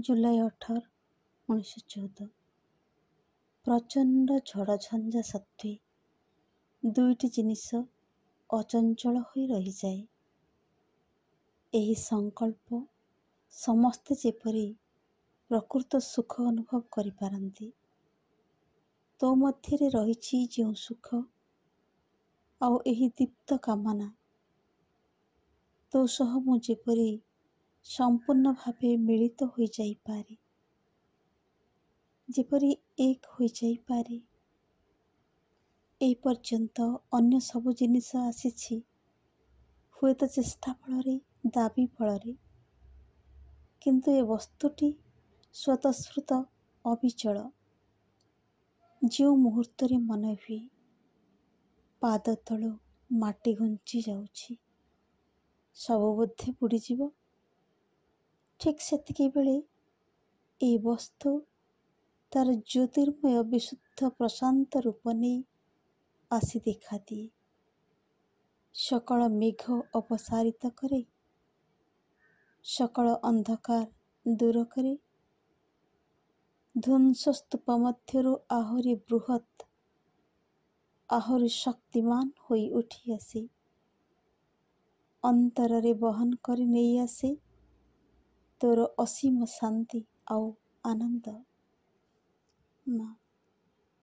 ଜୁଲାଇ 18, 1914। ପ୍ରଚଣ୍ଡ ଝଡ଼ଝଞ୍ଜା ସତ୍ତ୍ୱେ ଦୁଇଟି ଜିନିଷ ଅଚଞ୍ଚଳ ହୋଇ ରହିଯାଏ। ଏହି ସଂକଳ୍ପ ସମସ୍ତେ ଯେପରି ପ୍ରକୃତ ସୁଖ ଅନୁଭବ କରିପାରନ୍ତି। ତୋ ମଧ୍ୟରେ ରହିଛି ଯେଉଁ ସୁଖ ଆଉ ଏହି ଦୀପ୍ତ କାମନା, ତୋ ସହ ମୁଁ ଯେପରି ସମ୍ପୂର୍ଣ୍ଣ ଭାବେ ମିଳିତ ହୋଇଯାଇପାରେ, ଯେପରି ଏକ ହୋଇଯାଇପାରେ। ଏ ପର୍ଯ୍ୟନ୍ତ ଅନ୍ୟ ସବୁ ଜିନିଷ ଆସିଛି ହୁଏତ ଚେଷ୍ଟା ଫଳରେ, ଦାବି ଫଳରେ, କିନ୍ତୁ ଏ ବସ୍ତୁଟି ସ୍ୱତଃସ୍ଫୂର୍ତ୍ତ ଅବିଚଳ। ଯେଉଁ ମୁହୂର୍ତ୍ତରେ ମନେ ହୁଏ ପାଦ ତଳୁ ମାଟି ଘୁଞ୍ଚି ଯାଉଛି, ସବୁ ବୋଧେ ବୁଡ଼ିଯିବ, ଠିକ୍ ସେତିକି ବେଳେ ଏହି ବସ୍ତୁ ତାର ଜ୍ୟୋତିର୍ମୟ ବିଶୁଦ୍ଧ ପ୍ରଶାନ୍ତ ରୂପ ନେଇ ଆସି ଦେଖାଦିଏ। ସକଳ ମେଘ ଅପସାରିତ କରେ, ସକଳ ଅନ୍ଧକାର ଦୂର କରେ, ଧ୍ୱଂସସ୍ତୂପ ମଧ୍ୟରୁ ଆହୁରି ବୃହତ୍, ଆହୁରି ଶକ୍ତିମାନ ହୋଇ ଉଠି ଆସେ, ଅନ୍ତରରେ ବହନ କରି ନେଇ ଆସେ ତୋର ଅସୀମ ଶାନ୍ତି ଆଉ ଆନନ୍ଦ। ମା।